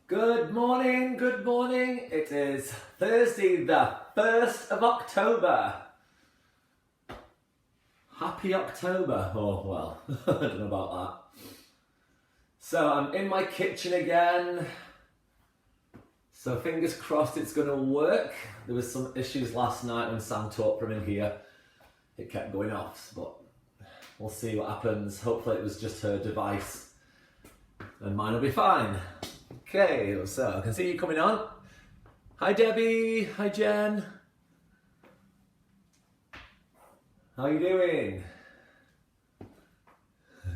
Good morning, good morning. It is Thursday the 1st of October. Happy October. Oh, well, I don't know about that. So I'm in my kitchen again. So fingers crossed it's going to work. There was some issues last night when Sam talked from in here. It kept going off, but we'll see what happens. Hopefully it was just her device and mine will be fine. Okay, so I can see you coming on. Hi Debbie, hi Jen. How are you doing?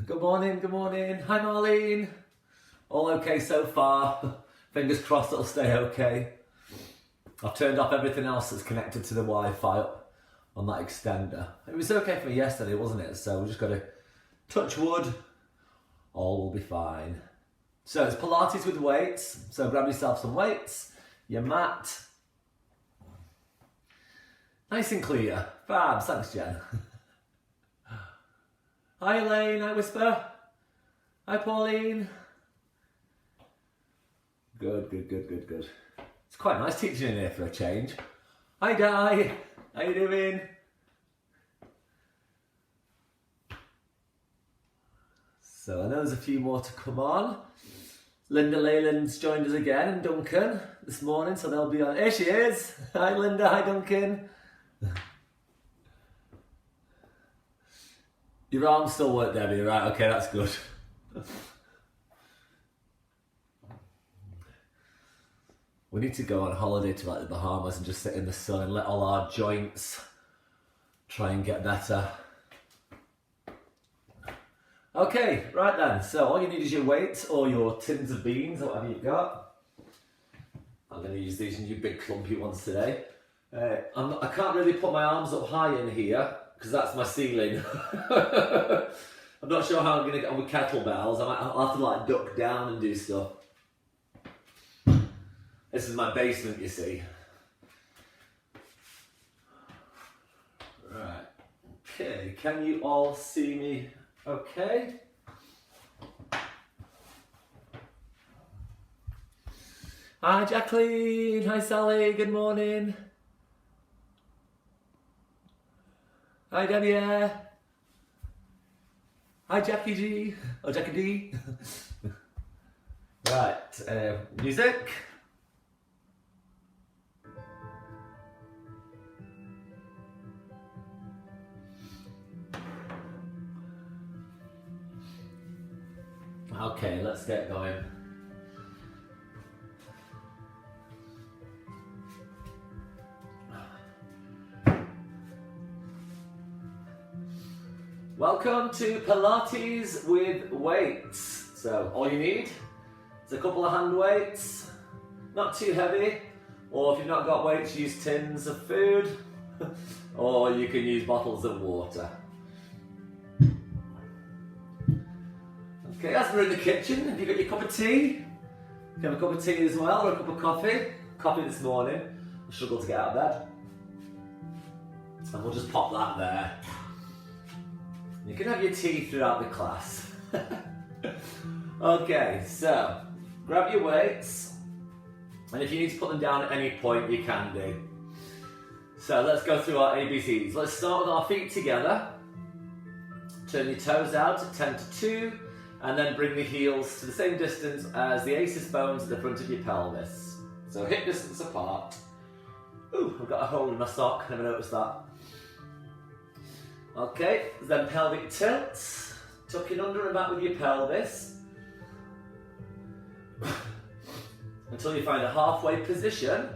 Good morning, good morning. Hi Marlene. All okay so far. Fingers crossed it'll stay okay. I've turned off everything else that's connected to the Wi-Fi on that extender. It was okay for me yesterday, wasn't it? So we just got to touch wood. All will be fine. So it's Pilates with weights. So grab yourself some weights, your mat. Nice and clear. Fabs, thanks Jen. Hi Elaine, hi Whisper. Hi Pauline. Good, good, good, good, good. It's quite nice teaching in here for a change. Hi Di, how you doing? So I know there's a few more to come on. Linda Leyland's joined us again and Duncan this morning, so they'll be on. Here she is. Hi Linda, hi Duncan. Your arms still work, Debbie, right? Okay, that's good. We need to go on holiday to like the Bahamas and just sit in the sun and let all our joints try and get better. Okay, right then, so all you need is your weights or your tins of beans or whatever you've got. I'm going to use these new big clumpy ones today. I can't really put my arms up high in here because that's my ceiling. I'm not sure how I'm going to get on with kettlebells. I'll have to like duck down and do stuff. This is my basement, you see. Right, okay, can you all see me? Okay. Hi Jacqueline, hi Sally, good morning. Hi Debbie. Hi Jackie G, or Jackie D. Right, music. Okay, let's get going. Welcome to Pilates with weights. So all you need is a couple of hand weights, not too heavy, or if you've not got weights, use tins of food, or you can use bottles of water. Okay, as we're in the kitchen, have you got your cup of tea? You can have a cup of tea as well, or a cup of coffee. Coffee this morning. I struggled to get out of bed. And we'll just pop that there. You can have your tea throughout the class. Okay, so grab your weights. And if you need to put them down at any point, you can do. So let's go through our ABCs. Let's start with our feet together. Turn your toes out at 10 to 2. And then bring the heels to the same distance as the aces bones at the front of your pelvis. So hip distance apart. Ooh, I've got a hole in my sock, never noticed that. Okay, then pelvic tilts. Tucking under and back with your pelvis. Until you find a halfway position.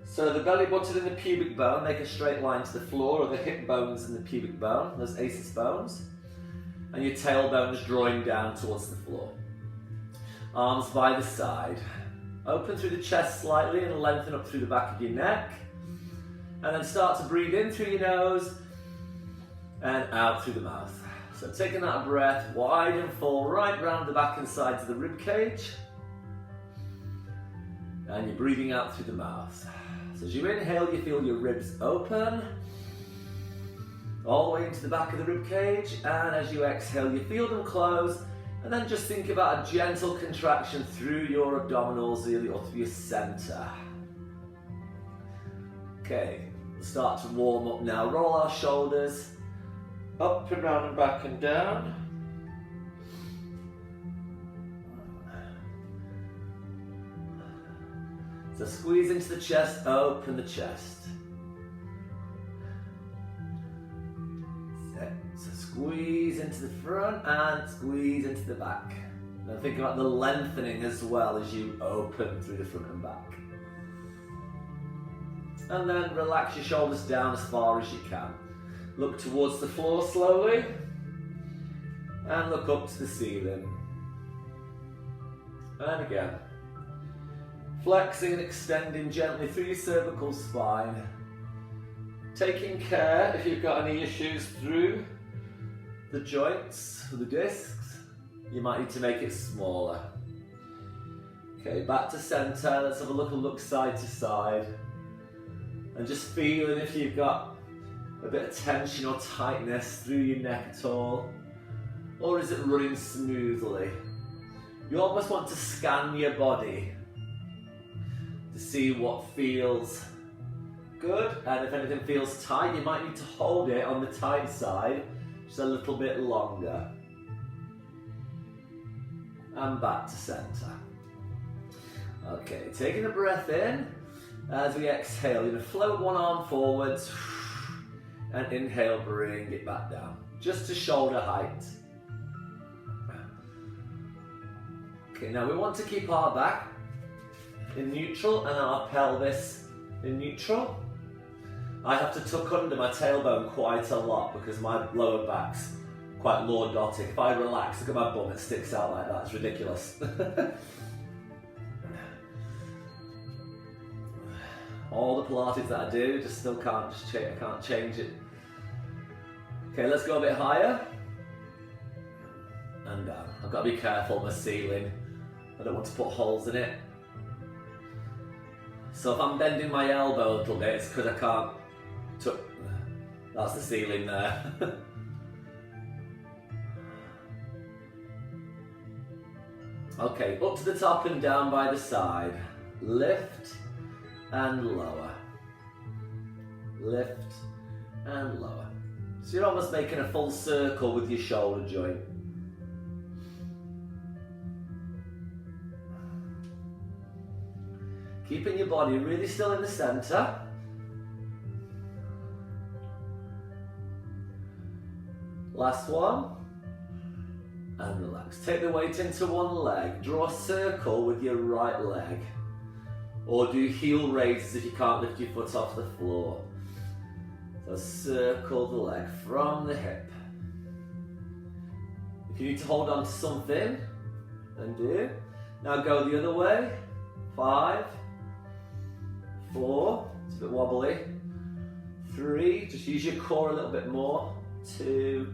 So the belly button and the pubic bone make a straight line to the floor, or the hip bones and the pubic bone, those aces bones. And your tailbone's drawing down towards the floor. Arms by the side. Open through the chest slightly and lengthen up through the back of your neck. And then start to breathe in through your nose and out through the mouth. So taking that breath wide and full right round the back and sides of the rib cage. And you're breathing out through the mouth. So as you inhale, you feel your ribs open. All the way into the back of the rib cage, and as you exhale, you feel them close And then just think about a gentle contraction through your abdominals really, or through your center. Okay, we'll start to warm up now. Roll our shoulders up and round and back and down. So squeeze into the chest, open the chest. So squeeze into the front and squeeze into the back. Now think about the lengthening as well as you open through the front and back. And then relax your shoulders down as far as you can. Look towards the floor slowly and look up to the ceiling. And again. Flexing and extending gently through your cervical spine. Taking care if you've got any issues through the joints or the discs, you might need to make it smaller. Okay, back to center. Let's have a look side to side. And just feeling if you've got a bit of tension or tightness through your neck at all. Or is it running smoothly? You almost want to scan your body to see what feels good, and if anything feels tight, you might need to hold it on the tight side just a little bit longer. And back to center. Okay, taking a breath in. As we exhale, you're going to float one arm forwards and inhale, bring it back down, just to shoulder height. Okay, now we want to keep our back in neutral and our pelvis in neutral. I have to tuck under my tailbone quite a lot because my lower back's quite lordotic. If I relax, look at my bum, it sticks out like that. It's ridiculous. All the Pilates that I do, just still can't change it. Okay, let's go a bit higher. And down. I've got to be careful of my ceiling. I don't want to put holes in it. So if I'm bending my elbow a little bit, it's because I can't tuck. That's the ceiling there. Okay, up to the top and down by the side. Lift and lower. Lift and lower. So you're almost making a full circle with your shoulder joint. Keeping your body really still in the center. Last one. And relax. Take the weight into one leg. Draw a circle with your right leg. Or do heel raises if you can't lift your foot off the floor. So circle the leg from the hip. If you need to hold on to something, then do. Now go the other way. 5, 4, it's a bit wobbly. 3, just use your core a little bit more. 2,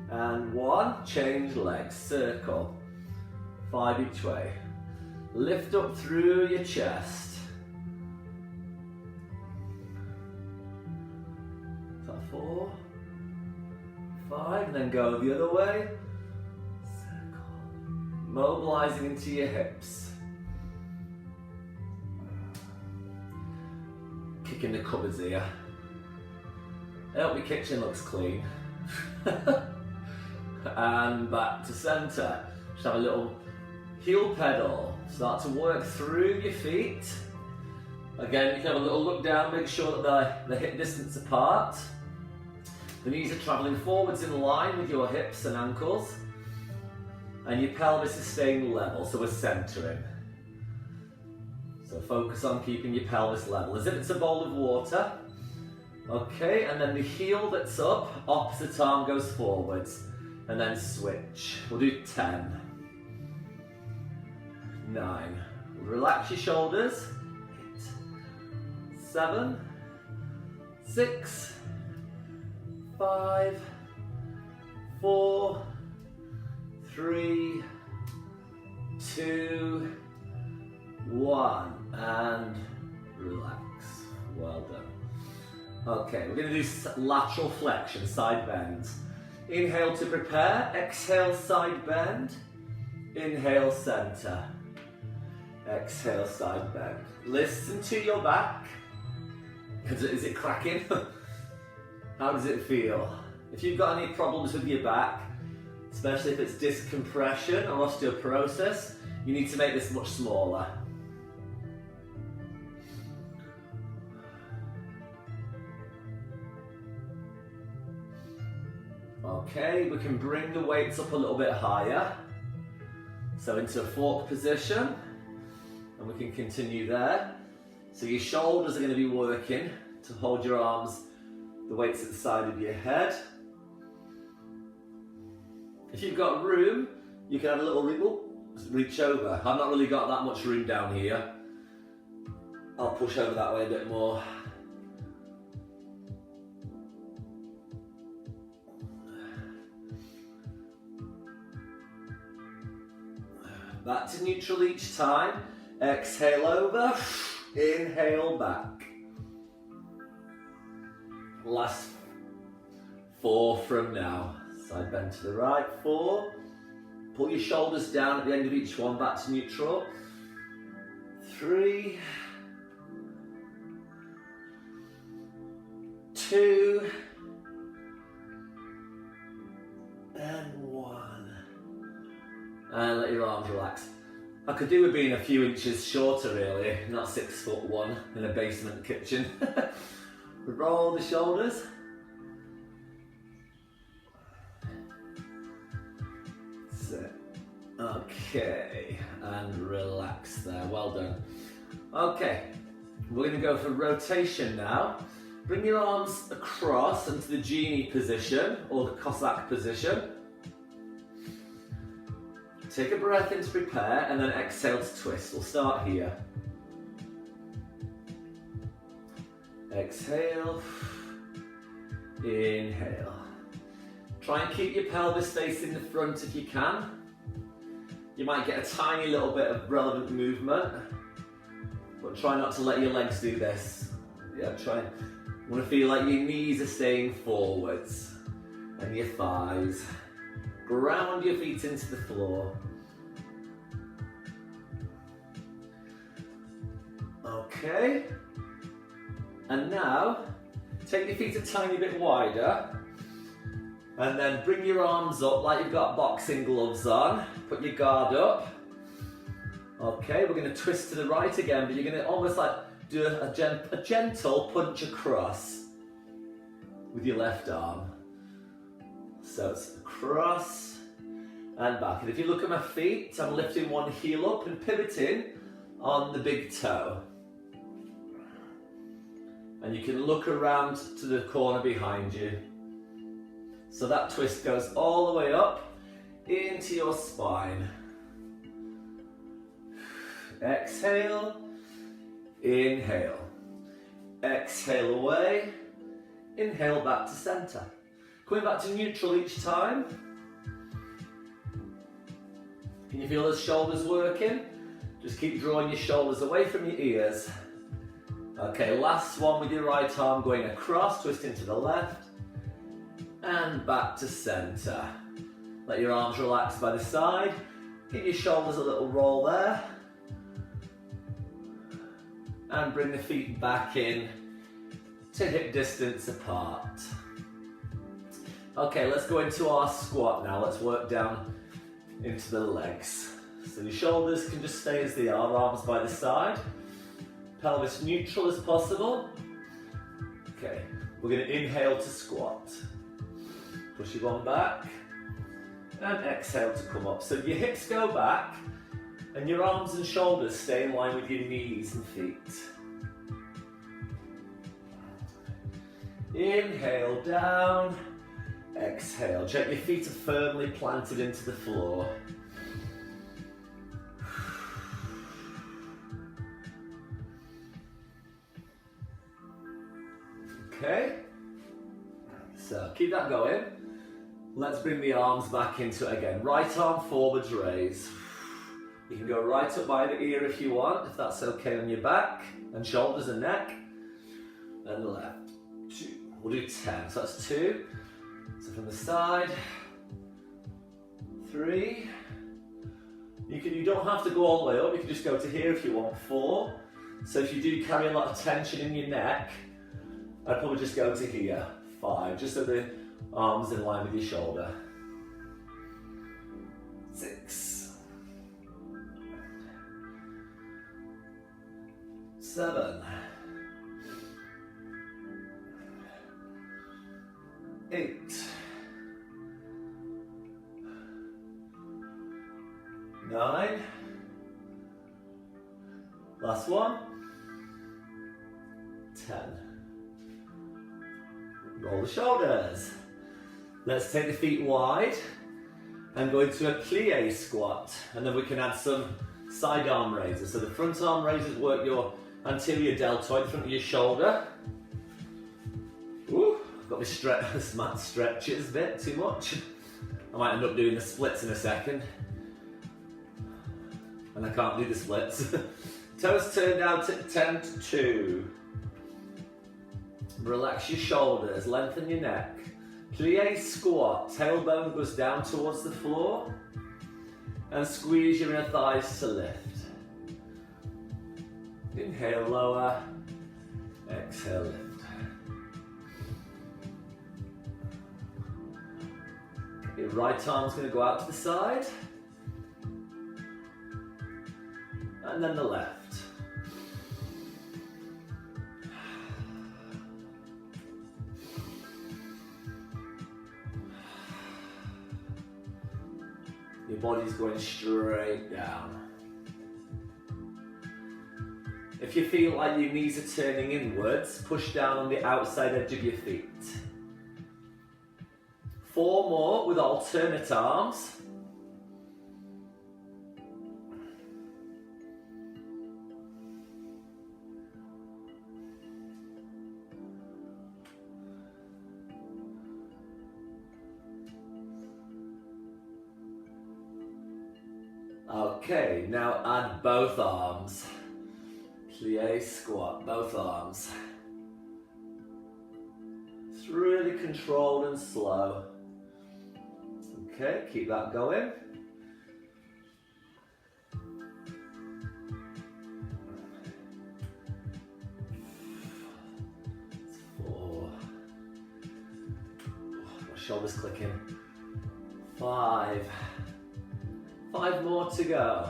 and 1. Change legs, circle. 5 each way. Lift up through your chest. So 4, 5, and then go the other way. Circle. Mobilizing into your hips. Kicking the cupboards here. I hope your kitchen looks clean. And back to center. Just have a little heel pedal. Start to work through your feet. Again, you can have a little look down, make sure that they're hip distance apart. The knees are traveling forwards in line with your hips and ankles. And your pelvis is staying level, so we're centering. So focus on keeping your pelvis level, as if it's a bowl of water. Okay, and then the heel that's up, opposite arm goes forwards. And then switch. We'll do 10. 9. Relax your shoulders. 8. 7. 6. 5. 4. 3. 2. 1. And relax. Well done. Okay, we're going to do lateral flexion, side bends. Inhale to prepare, exhale, side bend. Inhale, center. Exhale, side bend. Listen to your back. Is it cracking? How does it feel? If you've got any problems with your back, especially if it's disc compression or osteoporosis, you need to make this much smaller. Okay, we can bring the weights up a little bit higher. So into a fork position, and we can continue there. So your shoulders are going to be working to hold your arms, the weights at the side of your head. If you've got room, you can have a little reach over. I've not really got that much room down here. I'll push over that way a bit more. Back to neutral each time. Exhale over, inhale back. Last 4 from now. Side bend to the right, 4. Pull your shoulders down at the end of each one, back to neutral. 3, 2, and 1. And let your arms relax. I could do with being a few inches shorter really, not 6'1" in a basement kitchen. Roll the shoulders. Sit. Okay, and relax there, well done. Okay, we're going to go for rotation now. Bring your arms across into the genie position or the Cossack position. Take a breath in to prepare and then exhale to twist. We'll start here. Exhale, inhale. Try and keep your pelvis facing the front if you can. You might get a tiny little bit of relevant movement, but try not to let your legs do this. Yeah, you want to feel like your knees are staying forwards and your thighs. Ground your feet into the floor. Okay. And now, take your feet a tiny bit wider. And then bring your arms up like you've got boxing gloves on. Put your guard up. Okay, we're going to twist to the right again, but you're going to almost like do a gentle punch across with your left arm. So it's across and back. And if you look at my feet, I'm lifting one heel up and pivoting on the big toe. And you can look around to the corner behind you. So that twist goes all the way up into your spine. Exhale, inhale. Exhale away, inhale back to center. Coming back to neutral each time. Can you feel those shoulders working? Just keep drawing your shoulders away from your ears. Okay, last one with your right arm going across, twisting to the left, and back to center. Let your arms relax by the side. Give your shoulders a little roll there. And bring the feet back in to hip distance apart. Okay, let's go into our squat now. Let's work down into the legs. So your shoulders can just stay as they are, arms by the side. Pelvis neutral as possible. Okay, we're going to inhale to squat. Push your one back. And exhale to come up. So your hips go back and your arms and shoulders stay in line with your knees and feet. Inhale down. Exhale. Check your feet are firmly planted into the floor. Okay. So keep that going. Let's bring the arms back into it again. Right arm forwards raise. You can go right up by the ear if you want, if that's okay on your back and shoulders and neck. And left. 2. We'll do 10. So that's 2. So from the side. 3. You don't have to go all the way up, you can just go to here if you want. 4. So if you do carry a lot of tension in your neck, I'd probably just go to here. 5, just so the arms in line with your shoulder. 6, 7, 8, 9, last one, 10. Roll the shoulders. Let's take the feet wide and go into a plie squat, and then we can add some side arm raises. So the front arm raises work your anterior deltoid, front of your shoulder. Ooh, got me this mat stretches a bit too much. I might end up doing the splits in a second. And I can't do the splits. Toes turned out at 10 to 2. Relax your shoulders, lengthen your neck. Plie squat, tailbone goes down towards the floor. And squeeze your inner thighs to lift. Inhale, lower. Exhale, lift. Your right arm's going to go out to the side. And then the left. Your body's going straight down. If you feel like your knees are turning inwards, push down on the outside edge of your feet. 4 more with alternate arms. Okay, now add both arms. Plie squat, both arms. It's really controlled and slow. Okay, keep that going. It's 4. My shoulder's clicking. 5. 5 more to go.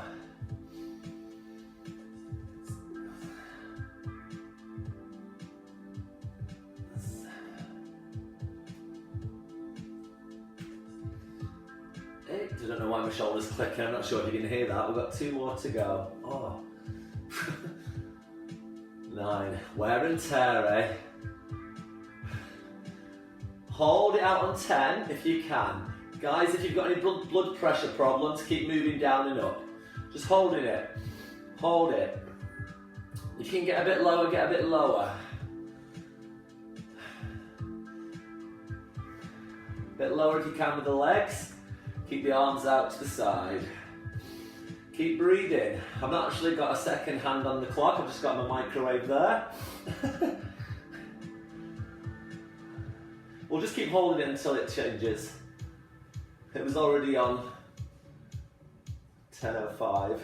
8. I don't know why my shoulder's clicking. I'm not sure if you can hear that. We've got 2 more to go. Oh. 9. Wear and tear, eh? Hold it out on 10 if you can. Guys, if you've got any blood pressure problems, keep moving down and up. Just holding it. Hold it. If you can get a bit lower, get a bit lower. A bit lower if you can with the legs. Keep the arms out to the side. Keep breathing. I've not actually got a second hand on the clock, I've just got my microwave there. We'll just keep holding it until it changes. It was already on 10:05.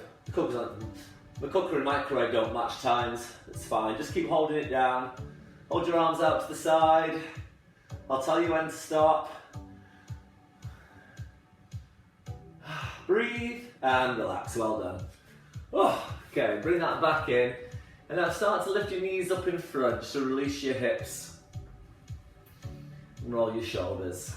The cooker and microwave don't match times. It's fine. Just keep holding it down. Hold your arms out to the side. I'll tell you when to stop. Breathe and relax. Well done. Oh, okay, bring that back in. And now start to lift your knees up in front just to release your hips. And roll your shoulders.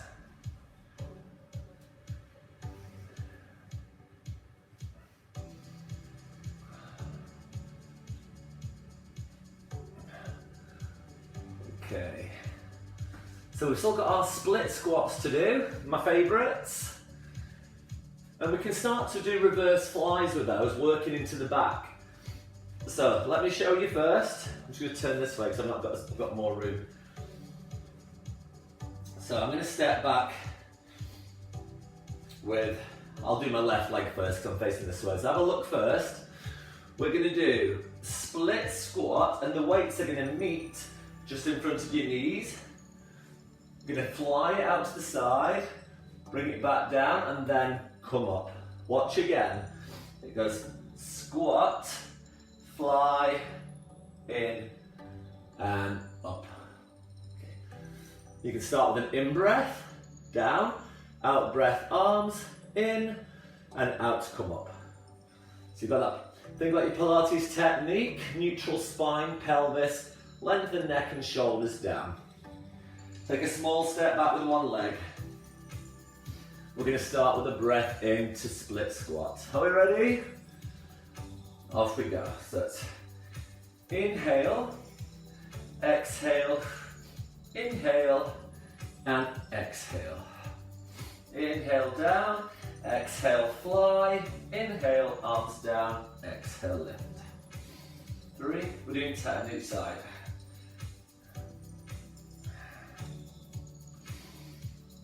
Okay, so we've still got our split squats to do, my favourites. And we can start to do reverse flies with those, working into the back. So let me show you first. I'm just going to turn this way because I've got more room. So I'm going to step back with, I'll do my left leg first because I'm facing this way. So have a look first. We're going to do split squat and the weights are going to meet just in front of your knees. You're going to fly it out to the side, bring it back down and then come up. Watch again. It goes squat, fly, in, and up. Okay. You can start with an in-breath, down, out-breath, arms, in, and out to come up. So you've got that. Think about your Pilates technique, neutral spine, pelvis, lengthen neck and shoulders down. Take a small step back with one leg. We're going to start with a breath in to split squat. Are we ready? Off we go. So it's inhale, exhale, inhale, and exhale. Inhale down, exhale fly, inhale arms down, exhale lift. 3, we're doing 10 each side.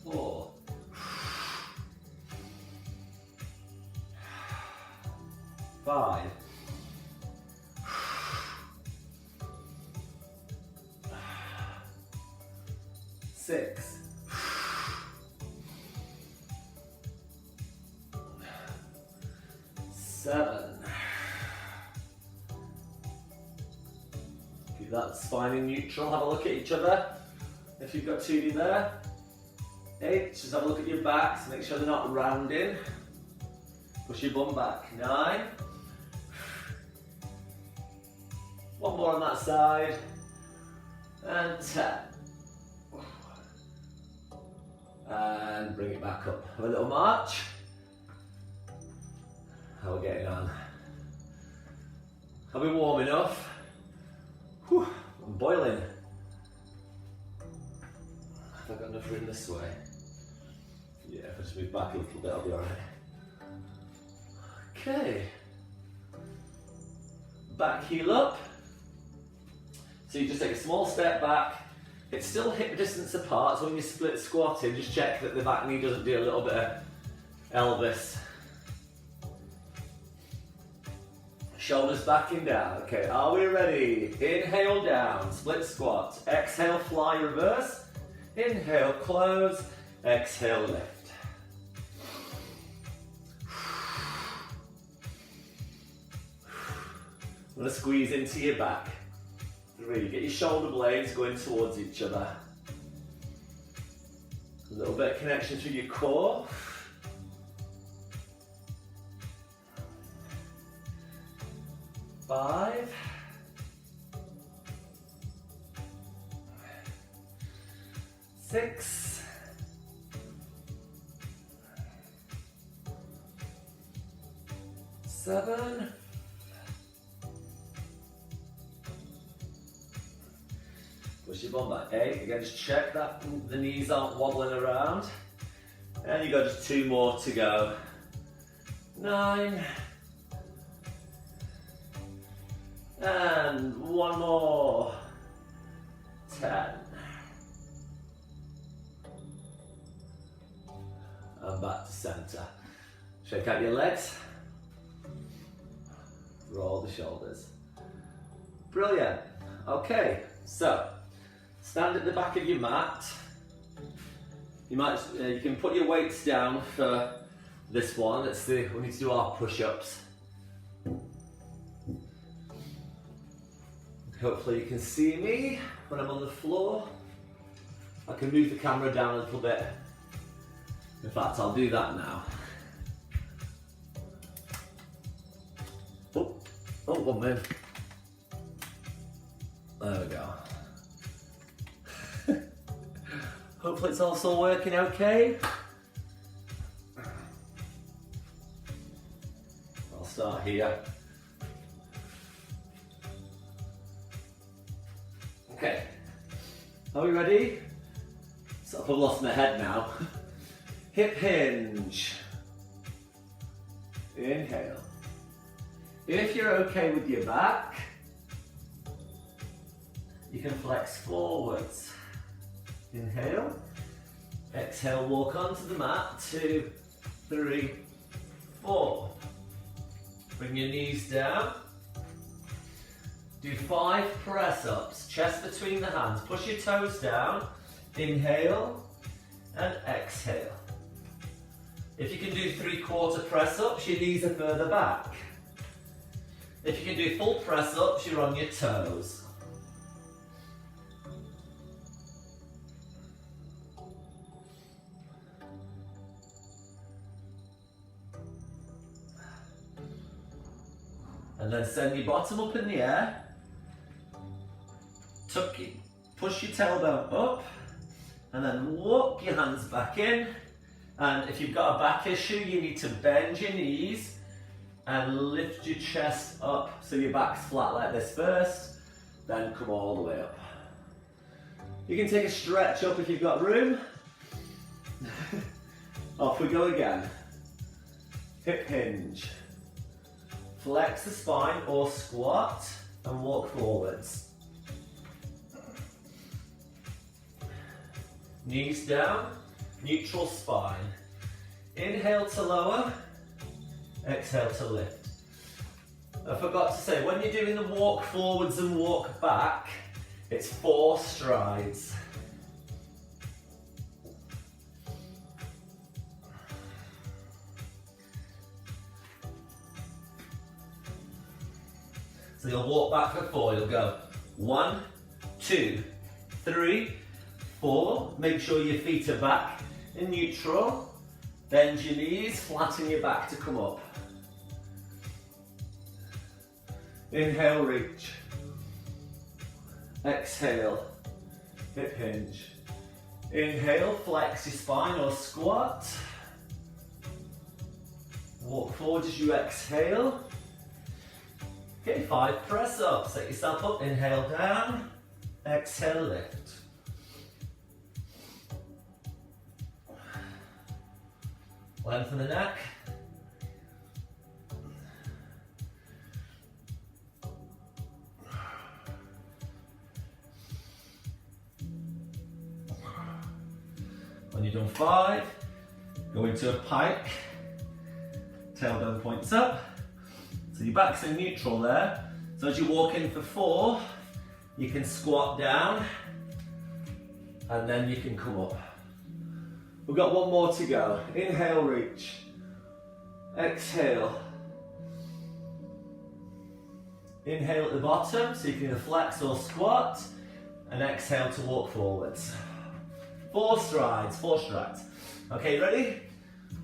4, 5, 6, 7. Keep that spine in neutral. Have a look at each other. If you've got 2D there. 8. Just have a look at your backs. Make sure they're not rounding. Push your bum back. 9. One more on that side. And 10. And bring it back up. Have a little march. How are we getting on? Are we warm enough? Whew, I'm boiling. Have I got enough room this way? Yeah, if I just move back a little bit, I'll be alright. Okay. Back heel up. So you just take a small step back. It's still hip distance apart, so when you split squatting, just check that the back knee doesn't do a little bit of Elvis. Shoulders backing down. Okay, are we ready? Inhale down, split squat. Exhale, fly, reverse. Inhale, close. Exhale, lift. I'm going to squeeze into your back. 3, get your shoulder blades going towards each other. A little bit of connection through your core. 5. 6. 7. 'Push your bum back. 8. Again, just check that the knees aren't wobbling around. And you got just 2 more to go. 9. And 1 more. 10. And back to center. Shake out your legs. Roll the shoulders. Brilliant. Okay, so stand at the back of your mat. You can put your weights down for this one. We need to do our push-ups. Hopefully you can see me when I'm on the floor. I can move the camera down a little bit. In fact, I'll do that now. Oh, one move. There we go. Hopefully it's also working okay. I'll start here. Okay, are we ready? So I've lost my head now. Hip hinge. Inhale. If you're okay with your back, you can flex forwards. Inhale. Exhale, walk onto the mat. 2, 3, 4. Bring your knees down. Do 5 press-ups, chest between the hands. Push your toes down. Inhale and exhale. If you can do 3/4 press-ups, your knees are further back. If you can do full press-ups, you're on your toes. And then send your bottom up in the air. Push your tailbone up. And then walk your hands back in. And if you've got a back issue, you need to bend your knees and lift your chest up so your back's flat like this first, then come all the way up. You can take a stretch up if you've got room. Off we go again. Hip hinge. Flex the spine or squat and walk forwards. Knees down, neutral spine. Inhale to lower, exhale to lift. I forgot to say, when you're doing the walk forwards and walk back, it's 4 strides. So you'll walk back for 4, you'll go 1, 2, 3, 4. Make sure your feet are back in neutral. Bend your knees, flatten your back to come up. Inhale, reach. Exhale, hip hinge. Inhale, flex your spine or squat. Walk forward as you exhale. Okay, 5 press ups. Set yourself up, inhale down, exhale lift. Lengthen the neck. When you've done 5, go into a pike. Tailbone points up. So your back's in neutral there. So as you walk in for 4, you can squat down and then you can come up. We've got 1 more to go. Inhale, reach. Exhale. Inhale at the bottom, so you can either flex or squat. And exhale to walk forwards. 4 strides, 4 strides. Okay, ready?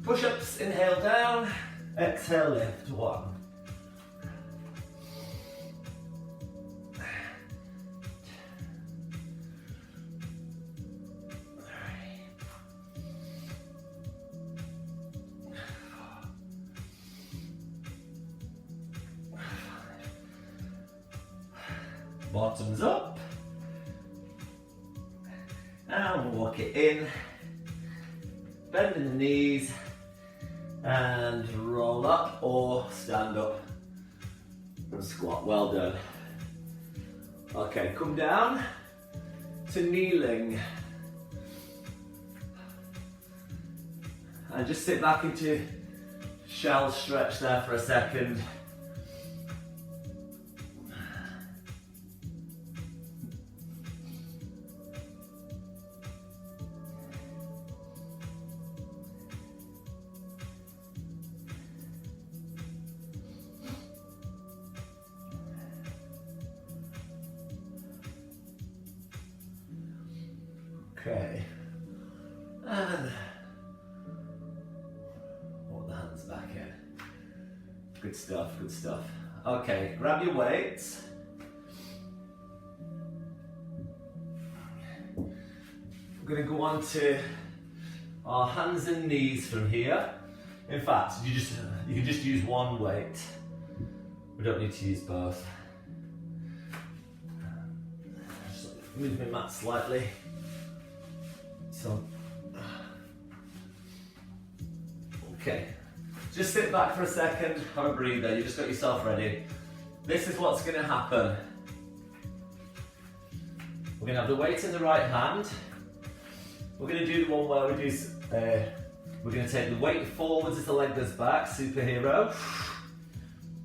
Push-ups, inhale down. Exhale, lift. 1. Bottoms up, and walk it in, bending the knees, and roll up or stand up and squat. Well done. Okay, come down to kneeling, and just sit back into shell stretch there for a second. Okay, and walk the hands back in. Good stuff, good stuff. Okay, grab your weights. We're going to go on to our hands and knees from here. In fact, you can just use 1 weight. We don't need to use both. Just move my mat slightly. So, okay, just sit back for a second, have a breather, you just got yourself ready. This is what's going to happen. We're going to have the weight in the right hand. We're going to do the one where we do, we're going to take the weight forwards as the leg goes back, superhero,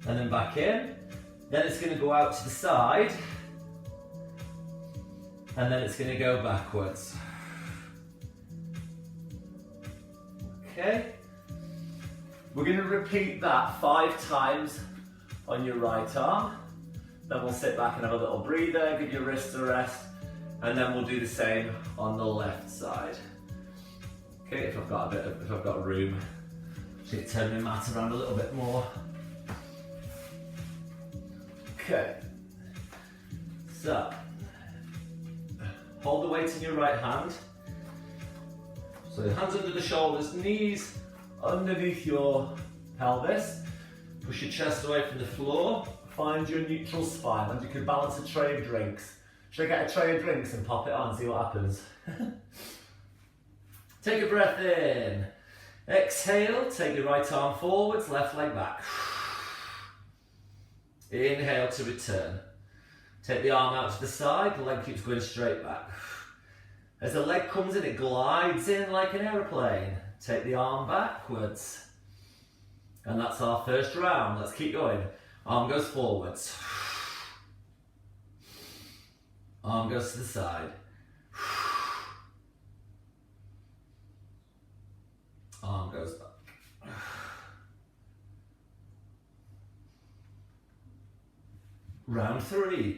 and then back in. Then it's going to go out to the side, and then it's going to go backwards. Okay, We're going to repeat that 5 times on your right arm. Then we'll sit back and have a little breather, give your wrists a rest, and then we'll do the same on the left side. Okay, if I've got room, just need to turn my mat around a little bit more. Okay, so hold the weight in your right hand. So your hands under the shoulders, knees underneath your pelvis. Push your chest away from the floor. Find your neutral spine, and you can balance a tray of drinks. Should I get a tray of drinks and pop it on, see what happens? Take a breath in. Exhale, take your right arm forwards, left leg back. Inhale to return. Take the arm out to the side, the leg keeps going straight back. As the leg comes in, it glides in like an aeroplane. Take the arm backwards. And that's our first round. Let's keep going. Arm goes forwards. Arm goes to the side. Arm goes back. Round 3.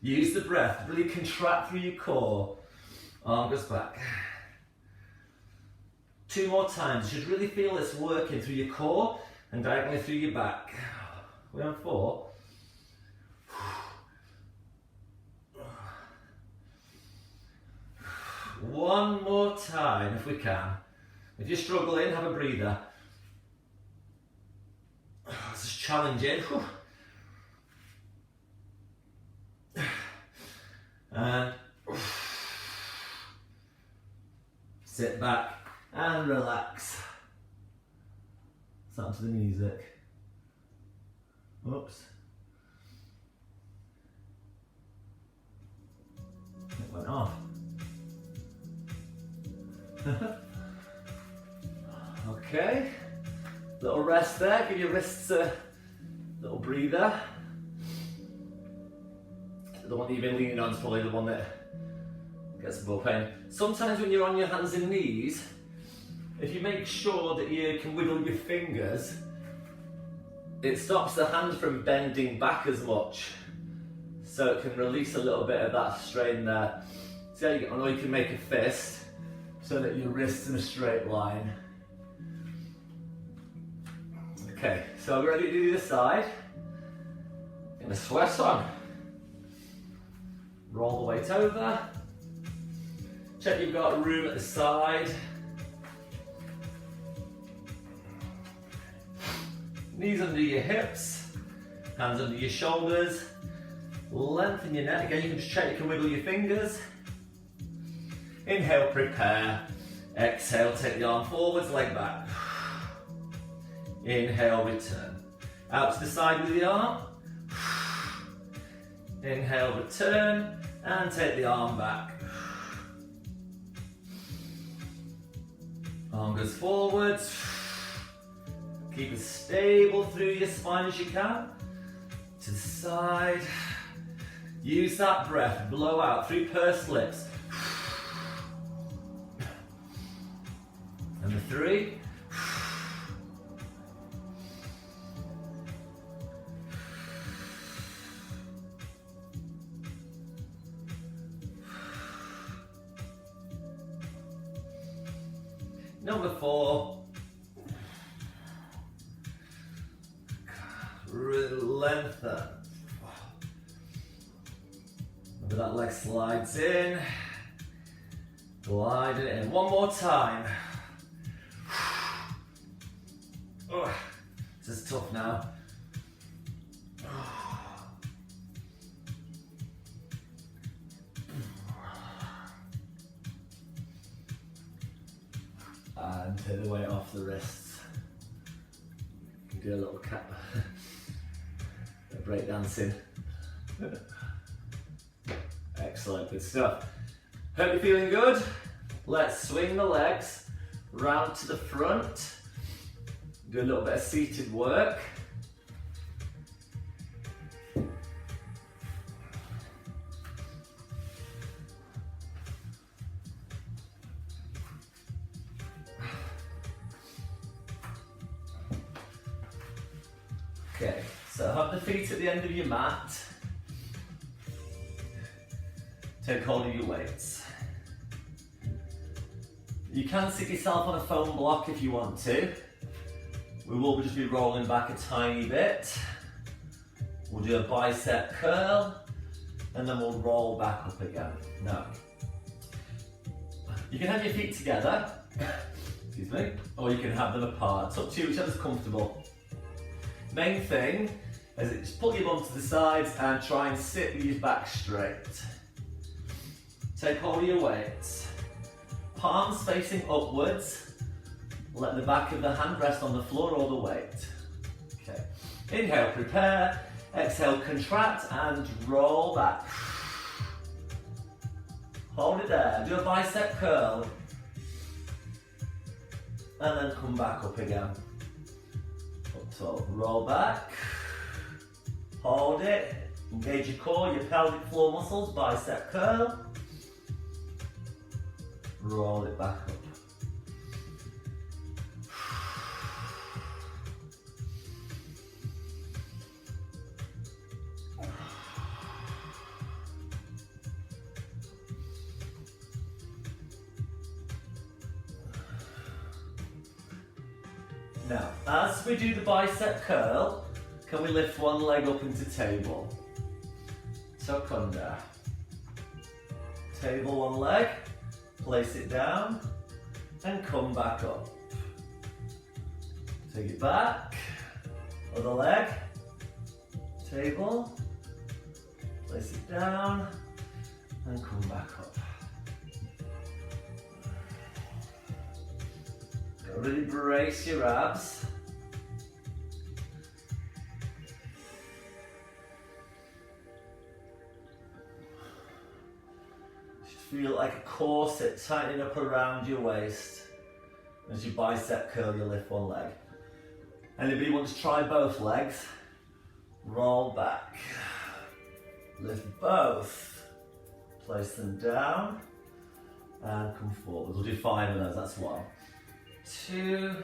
Use the breath, really contract through your core. Arm goes back. 2 more times. You should really feel this working through your core and diagonally through your back. We're on 4. One more time if we can. If you're struggling, have a breather. This is challenging. And sit back and relax. Listen to the music. Oops. It went off. Okay. Little rest there. Give your wrists a little breather. The one that you've been leaning on is probably the one that gets more pain. Sometimes when you're on your hands and knees, if you make sure that you can wiggle your fingers, it stops the hand from bending back as much. So it can release a little bit of that strain there. See how you get on, or you can make a fist so that your wrist's in a straight line. Okay, so we're ready to do the side. Get the sweat on. Roll the weight over. Check you've got room at the side. Knees under your hips, hands under your shoulders. Lengthen your neck. Again, you can just check you can wiggle your fingers. Inhale, prepare. Exhale, take the arm forwards, leg back. Inhale, return. Out to the side with the arm. Inhale, return, and take the arm back. Arm goes forwards. Keep it stable through your spine as you can. To the side. Use that breath, blow out through pursed lips. Number 3. Number 4. Lengthen. Remember that leg slides in. Glide it in. One more time. Oh, this is tough now. And take the weight off the wrists. You can do a little cap. Break dancing. Excellent, good stuff. Hope you're feeling good. Let's swing the legs round to the front. Do a little bit of seated work. So have the feet at the end of your mat. Take hold of your weights. You can sit yourself on a foam block if you want to. We will just be rolling back a tiny bit. We'll do a bicep curl and then we'll roll back up again. Now, you can have your feet together, excuse me, or you can have them apart. It's up to you, whichever's comfortable. Main thing is just pull your bum to the sides and try and sit with your back straight. Take hold of your weights. Palms facing upwards. Let the back of the hand rest on the floor or the weight. Okay. Inhale, prepare. Exhale, contract and roll back. Hold it there. Do a bicep curl. And then come back up again. Up top. Roll back. Hold it. Engage your core, your pelvic floor muscles. Bicep curl. Roll it back up. Now, as we do the bicep curl, can we lift one leg up into table? Tuck under. Table one leg, place it down, and come back up. Take it back, other leg, table, place it down, and come back up. Really brace your abs. Just feel like a corset tightening up around your waist. As you bicep curl, you lift one leg. Anybody want to try both legs? Roll back. Lift both. Place them down. And come forward. We'll do 5 of those, that's 1. 2,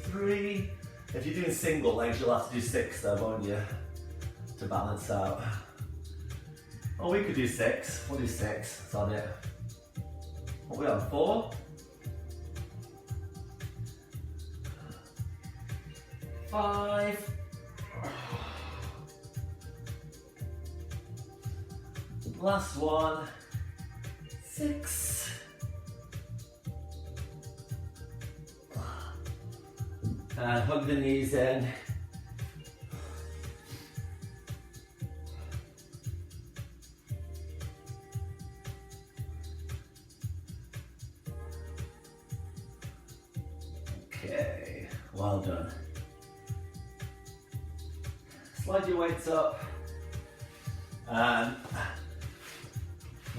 3. If you're doing single legs, you'll have to do 6 though, won't you? To balance out. Oh, we could do 6. We'll do 6. That's on it. What are we on? 4? 5. Last one, 6. And hug the knees in. Okay, well done. Slide your weights up. And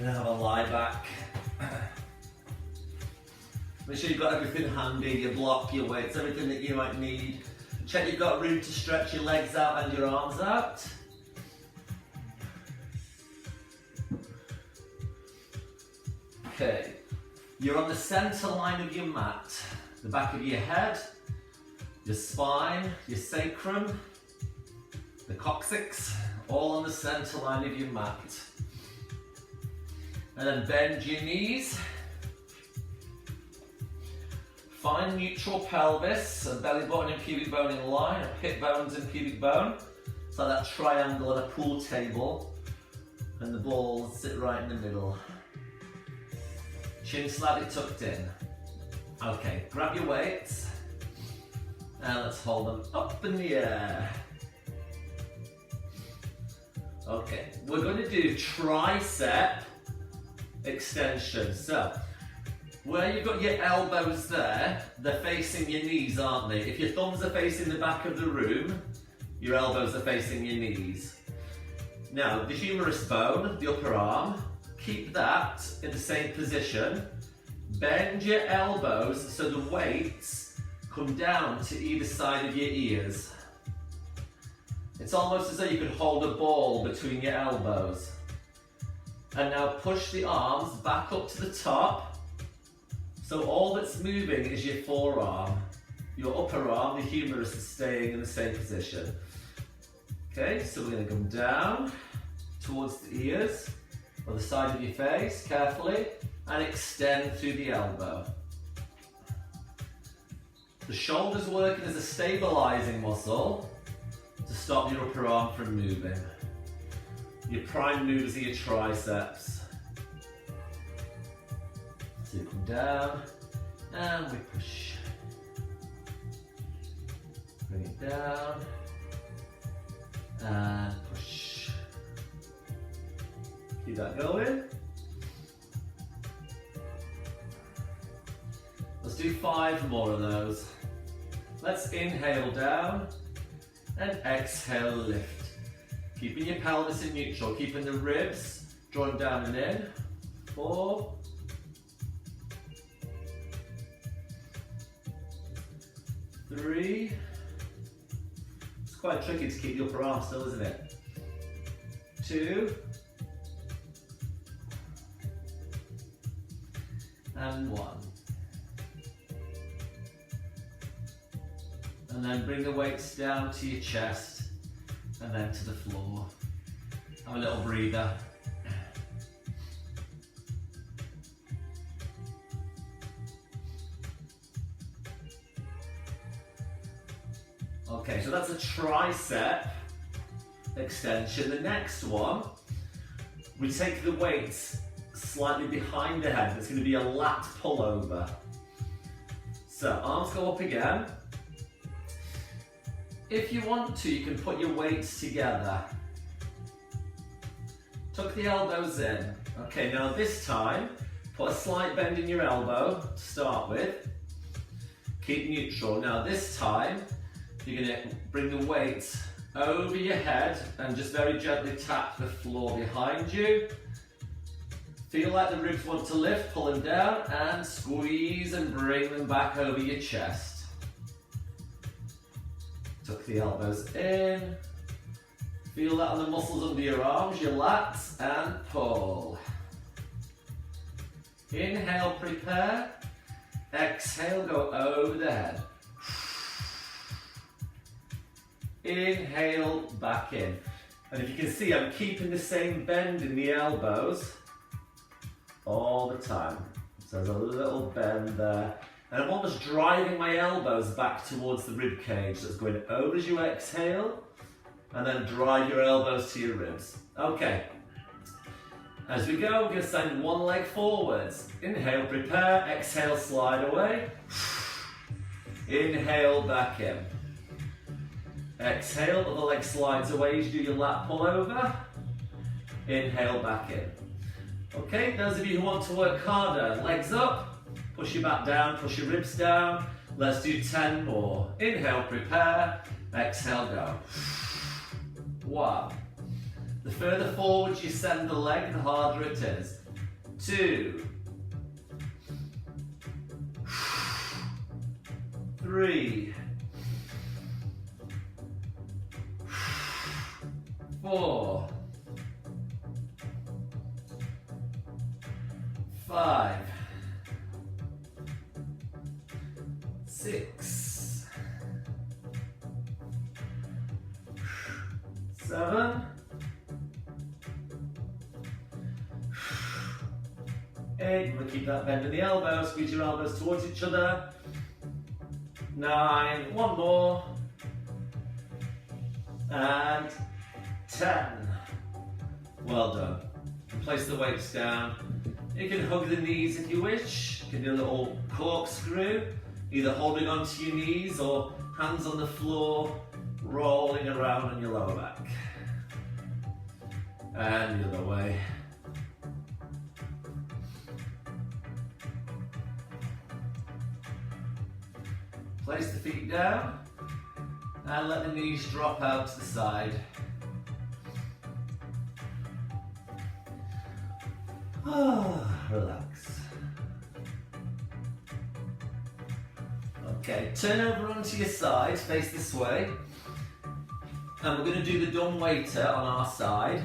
have a lie back. Make sure you've got everything handy, your block, your weights, everything that you might need. Check you've got room to stretch your legs out and your arms out. Okay, you're on the center line of your mat. The back of your head, your spine, your sacrum, the coccyx, all on the center line of your mat. And then bend your knees. Find neutral pelvis, so belly button and pubic bone in line, or hip bones and pubic bone. So that triangle on a pool table. And the balls sit right in the middle. Chin slightly tucked in. Okay, grab your weights. And let's hold them up in the air. Okay, we're going to do tricep extension. So, where you've got your elbows there, they're facing your knees, aren't they? If your thumbs are facing the back of the room, your elbows are facing your knees. Now, the humerus bone, the upper arm, keep that in the same position. Bend your elbows so the weights come down to either side of your ears. It's almost as though you could hold a ball between your elbows. And now push the arms back up to the top So all that's moving is your forearm. Your upper arm, the humerus, is staying in the same position. Okay, so we're going to come down towards the ears, or the side of your face, carefully, and extend through the elbow. The shoulder's working as a stabilizing muscle to stop your upper arm from moving. Your prime moves are your triceps. So you come down, and we push. Bring it down, and push. Keep that going. Let's do 5 more of those. Let's inhale down and exhale lift. Keeping your pelvis in neutral, keeping the ribs drawn down and in. 4. 3. It's quite tricky to keep the upper arm still, isn't it? 2. And 1. And then bring the weights down to your chest and then to the floor. Have a little breather. Okay, so that's a tricep extension. The next one, we take the weights slightly behind the head. It's going to be a lat pullover. So arms go up again. If you want to, you can put your weights together. Tuck the elbows in. Okay, now this time, put a slight bend in your elbow to start with. Keep neutral. Now this time, you're going to bring the weights over your head and just very gently tap the floor behind you. Feel like the ribs want to lift, pull them down and squeeze and bring them back over your chest. Tuck the elbows in. Feel that on the muscles under your arms, your lats, and pull. Inhale, prepare. Exhale, go over the head. Inhale, back in. And if you can see, I'm keeping the same bend in the elbows all the time. So there's a little bend there. And I'm almost driving my elbows back towards the rib cage. That's going over as you exhale, and then drive your elbows to your ribs. Okay. As we go, we're going to send one leg forwards. Inhale, prepare. Exhale, slide away. Inhale, back in. Exhale, other leg slides away as you do your lat pull over. Inhale, back in. Okay, those of you who want to work harder, legs up. Push your back down, push your ribs down. Let's do 10 more. Inhale, prepare. Exhale, go. 1. The further forward you send the leg, the harder it is. 2. 3. 4. 5. 6. 7. 8. We're going to keep that bend in the elbow. Squeeze your elbows towards each other. 9. One more. And 10. Well done. And place the weights down. You can hug the knees if you wish. You can do a little corkscrew, either holding onto your knees or hands on the floor, rolling around on your lower back. And the other way. Place the feet down and let the knees drop out to the side. Relax. Okay, turn over onto your side, face this way. And we're going to do the dumb waiter on our side.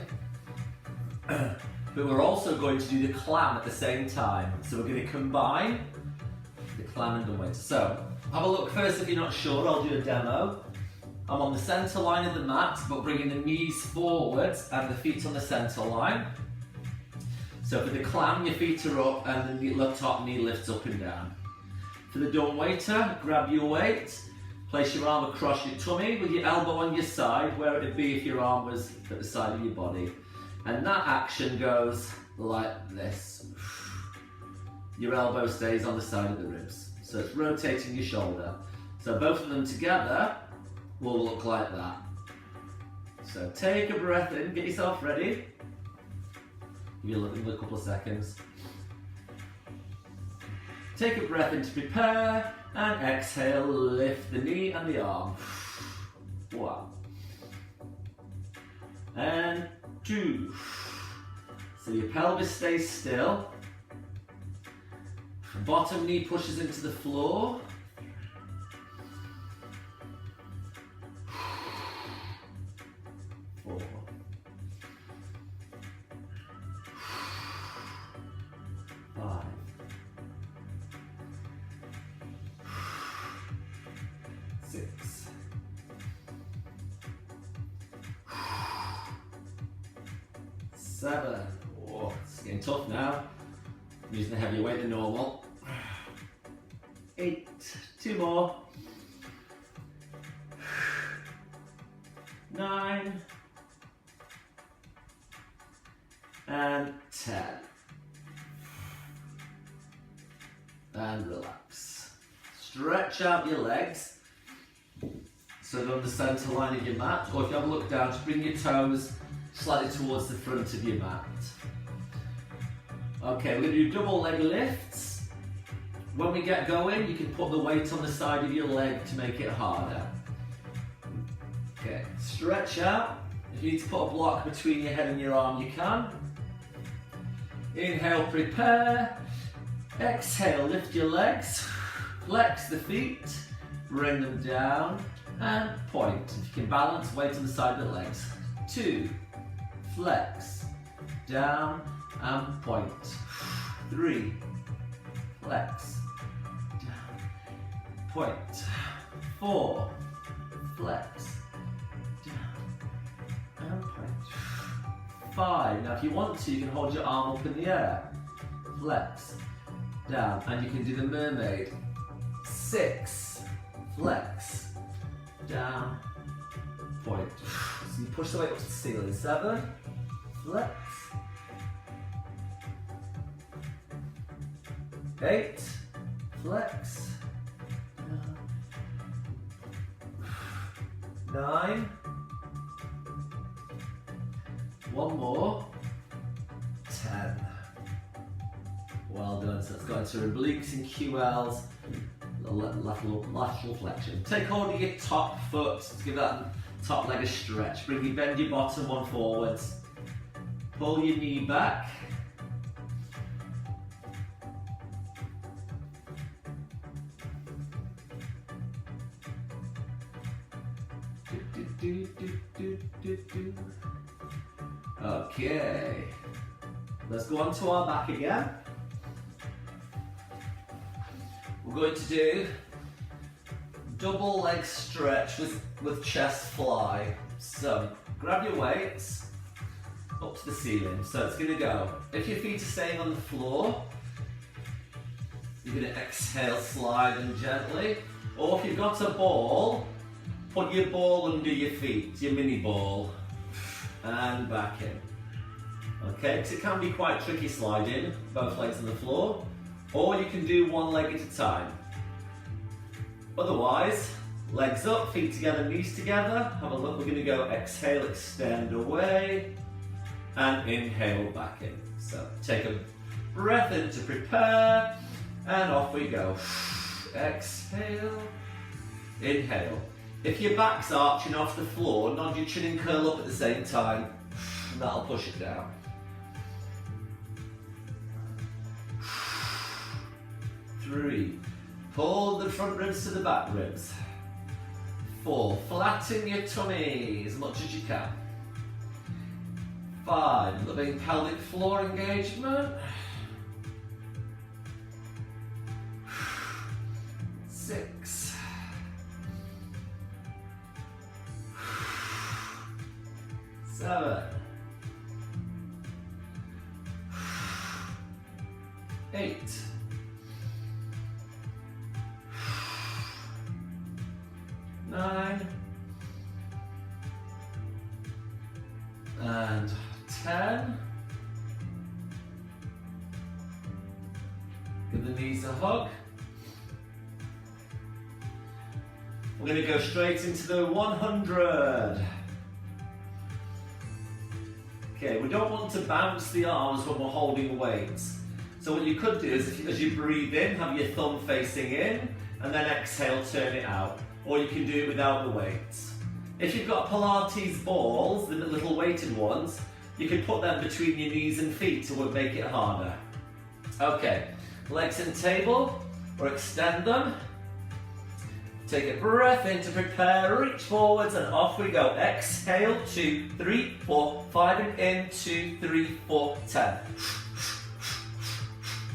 But we're also going to do the clam at the same time. So we're going to combine the climb and dumb waiter. So, have a look first if you're not sure, I'll do a demo. I'm on the centre line of the mat, but bringing the knees forwards and the feet on the centre line. So for the climb, your feet are up and the top knee lifts up and down. For the dumb waiter, grab your weight, place your arm across your tummy with your elbow on your side, where it would be if your arm was at the side of your body. And that action goes like this. Your elbow stays on the side of the ribs. So it's rotating your shoulder. So both of them together will look like that. So take a breath in, get yourself ready. Give you a couple of seconds. Take a breath in to prepare, and exhale, lift the knee and the arm. 1. And 2. So your pelvis stays still. Bottom knee pushes into the floor. 4. 5. 6. 7. Oh, it's getting tough now. I'm using a heavier weight than normal. 8. 2 more. 9. And 10. And relax. Stretch out your legs. So they're on the centre line of your mat, or if you have a look down, just bring your toes slightly towards the front of your mat. Okay, we're going to do double leg lifts. When we get going, you can put the weight on the side of your leg to make it harder. Okay, stretch out. If you need to put a block between your head and your arm, you can. Inhale, prepare. Exhale, lift your legs. Flex the feet. Bring them down and point. If you can balance, weight on the side of the legs. 2. Flex. Down and point. 3. Flex. Down. Point. 4. Flex. Down. And point. 5. Now if you want to, you can hold your arm up in the air. Flex. Down. And you can do the mermaid. 6. Flex. Down. Point. So you push the weight up to the ceiling. 7. Flex. 8. Flex. 9. 1 more. 10. Well done. So let's go into obliques and QLs. Lateral flexion. Take hold of your top foot to give that top leg a stretch. Bend your bottom one forwards. Pull your knee back. Okay. Let's go on to our back again. We're going to do double leg stretch with chest fly. So grab your weights up to the ceiling. So it's going to go, if your feet are staying on the floor, you're going to exhale, slide them gently. Or if you've got a ball, put your ball under your feet, your mini ball, and back in. Okay, because it can be quite tricky sliding, both legs on the floor. Or you can do one leg at a time. Otherwise, legs up, feet together, knees together. Have a look, we're going to go exhale, extend away, and inhale back in. So take a breath in to prepare, and off we go. Exhale, inhale. If your back's arching off the floor, nod your chin and curl up at the same time, and that'll push it down. 3. Pull the front ribs to the back ribs. 4. Flatten your tummy as much as you can. 5. Loving pelvic floor engagement. 8. Nine. And 10. Give the knees a hug. We're going to go straight into the 100. Okay, we don't want to bounce the arms when we're holding weights. So what you could do is, as you breathe in, have your thumb facing in, and then exhale, turn it out. Or you can do it without the weights. If you've got Pilates balls, the little weighted ones, you can put them between your knees and feet so it would make it harder. Okay, legs in table, or extend them. Take a breath in to prepare, reach forwards and off we go. Exhale, 2, 3, 4, 5 and in, 2, 3, 4, 10.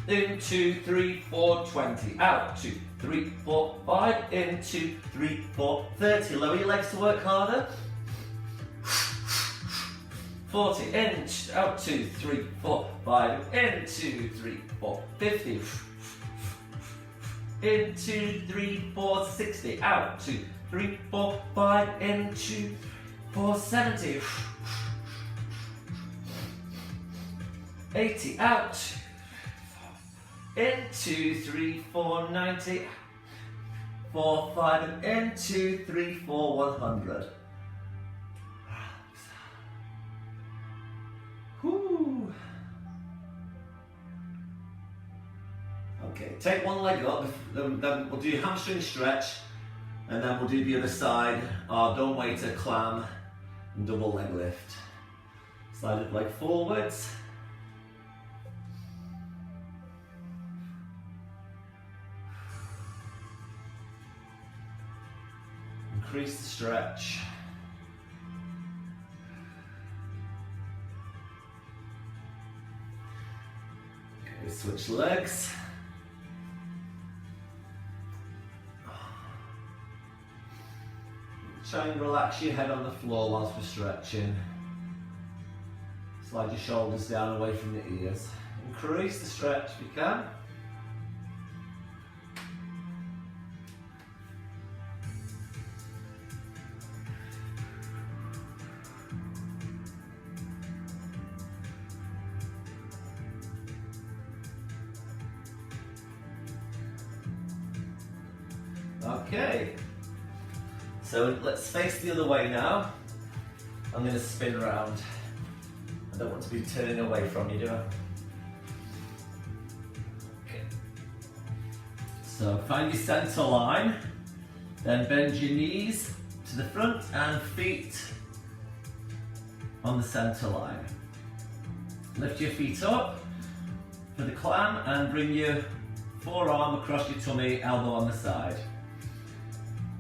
In, 2, 3, 4, 20. Out, 2, 3, 4, 5. In, 2, 3, 4, 30. Lower your legs to work harder. 40. In, out, 2, 3, 4, 5. In, 2, 3, 4, 50. In, 2, 3, 4, 60. Out, 2, 3, 4, 5. In, 2, 4, 70. 80. Out. In, 2, 3, 4, 90. 4, 5, and in, 2, 3, 4, 100. Whoo. Okay, take one leg up, then we'll do hamstring stretch, and then we'll do the other side, our dumb waiter clam and double leg lift. Slide the leg forwards. Increase the stretch. Okay, switch legs. Try and relax your head on the floor whilst we're stretching. Slide your shoulders down away from the ears. Increase the stretch if you can. Okay, so let's face the other way now. I'm going to spin around. I don't want to be turning away from you, do I? Okay. So find your centre line, then bend your knees to the front and feet on the centre line. Lift your feet up for the clam and bring your forearm across your tummy, elbow on the side.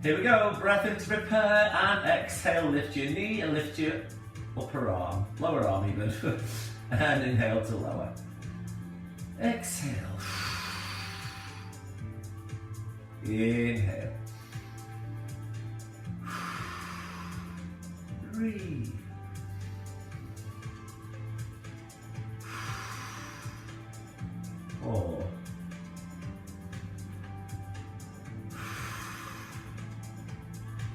Here we go, breath in to prepare and exhale, lift your knee and lift your upper arm, lower arm even, and inhale to lower. Exhale. Inhale. Breathe. 4.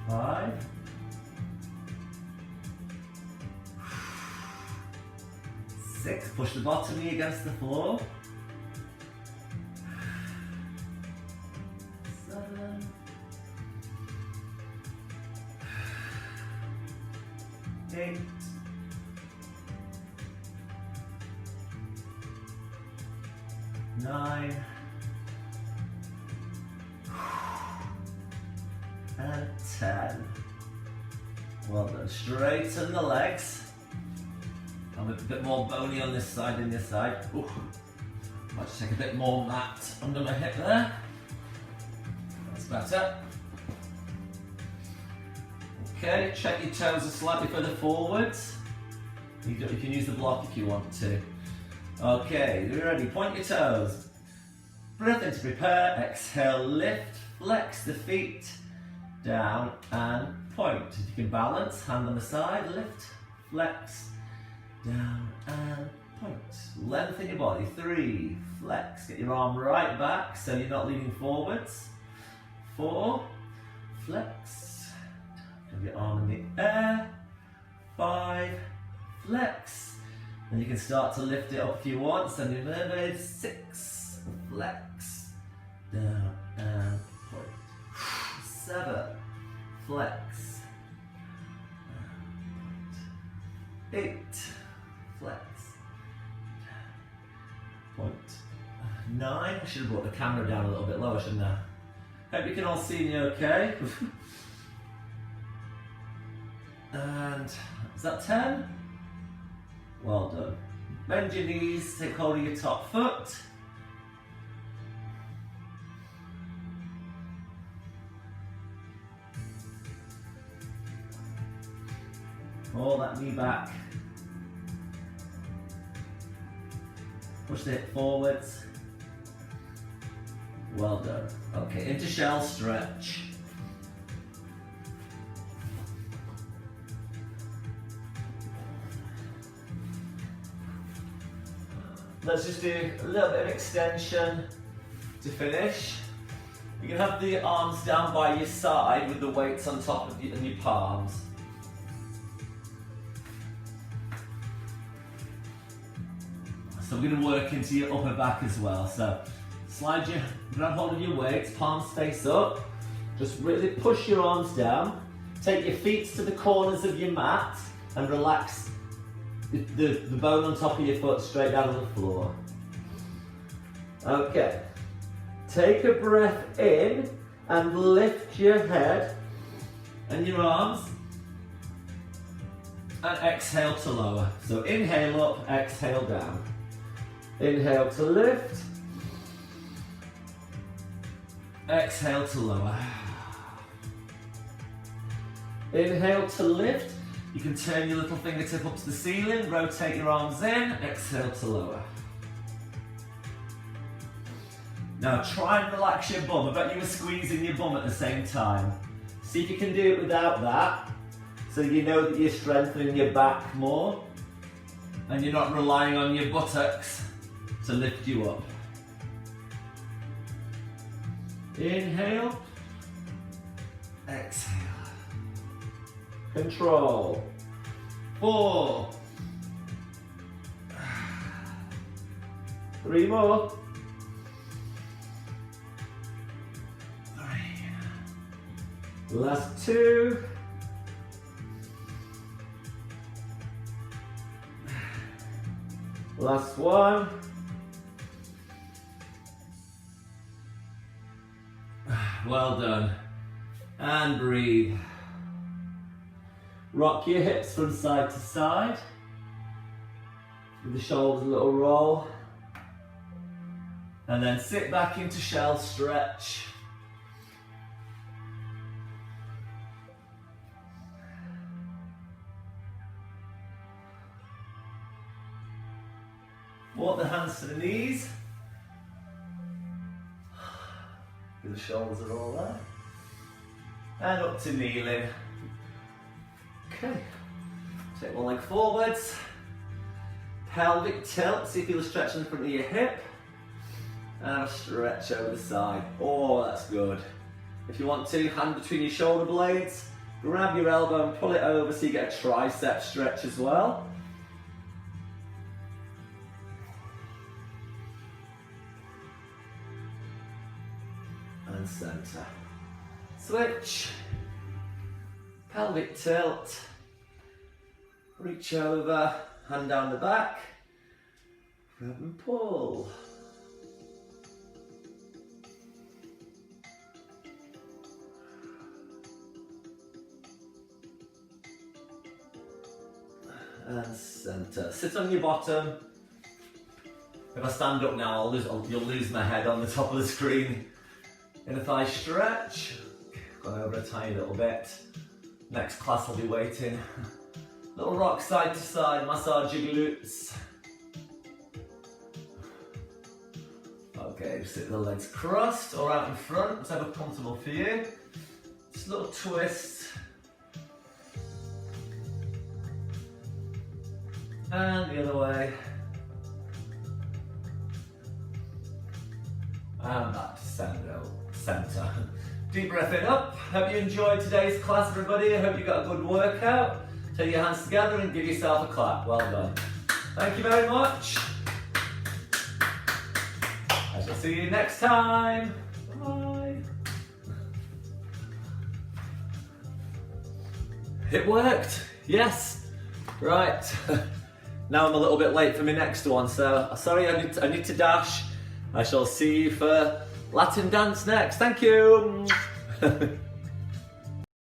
5. 6. Push the bottom knee against the floor. 7. 8. 9. And 10. Well done. Straighten the legs. I'm a bit more bony on this side than this side. Ooh. Might just take a bit more mat under my hip there. That's better. Okay, check your toes are slightly further forwards. You can use the block if you want to. Okay, you're ready. Point your toes. Breath in to prepare. Exhale, lift, flex the feet. Down and point. If you can balance, hand on the side, lift, flex, down and point. Lengthen your body. 3, flex. Get your arm right back so you're not leaning forwards. 4, flex. Have your arm in the air. 5, flex. And you can start to lift it up if you want. Send your mermaid. 6, flex. Down and point. 7, flex. 8, flex. Point. 9. I should have brought the camera down a little bit lower, shouldn't I? Hope you can all see me okay. And is that 10? Well done. Bend your knees, take hold of your top foot. Pull that knee back. Push the hip forwards. Well done. Okay, into shell stretch. Let's just do a little bit of extension to finish. You can have the arms down by your side with the weights on top of you and your palms. So we're going to work into your upper back as well. So grab hold of your weights, palms face up. Just really push your arms down. Take your feet to the corners of your mat and relax the bone on top of your foot straight down on the floor. Okay. Take a breath in and lift your head and your arms. And exhale to lower. So inhale up, exhale down. Inhale to lift. Exhale to lower. Inhale to lift. You can turn your little fingertip up to the ceiling, rotate your arms in, exhale to lower. Now try and relax your bum. I bet you were squeezing your bum at the same time. See if you can do it without that, so you know that you're strengthening your back more and you're not relying on your buttocks to lift you up. Inhale, exhale. Control. 4. 3 more. 3. Last 2. Last 1. Well done. And breathe. Rock your hips from side to side. Give the shoulders a little roll. And then sit back into shell stretch. Walk the hands to the knees. Give the shoulders a roll there. And up to kneeling. Okay, take one leg forwards, pelvic tilt, see if you'll stretch in the front of your hip, and a stretch over the side. Oh, that's good. If you want to, hand between your shoulder blades, grab your elbow and pull it over so you get a tricep stretch as well. And center. Switch. Pelvic tilt, reach over, hand down the back, grab and pull. And center. Sit on your bottom. If I stand up now, you'll lose my head on the top of the screen. Inner thigh stretch. Gone over a tiny little bit. Next class will be waiting. Little rock side to side, massage your glutes. Okay, sit with the legs crossed or out in front, whatever comfortable for you. Just a little twist. And the other way. and back to center. Deep breath in up. Hope you enjoyed today's class, everybody. I hope you got a good workout. Take your hands together and give yourself a clap. Well done. Thank you very much. I shall see you next time. Bye. It worked. Yes. Right. Now I'm a little bit late for my next one, so sorry, I need to dash. I shall see you for Latin dance next. Thank you.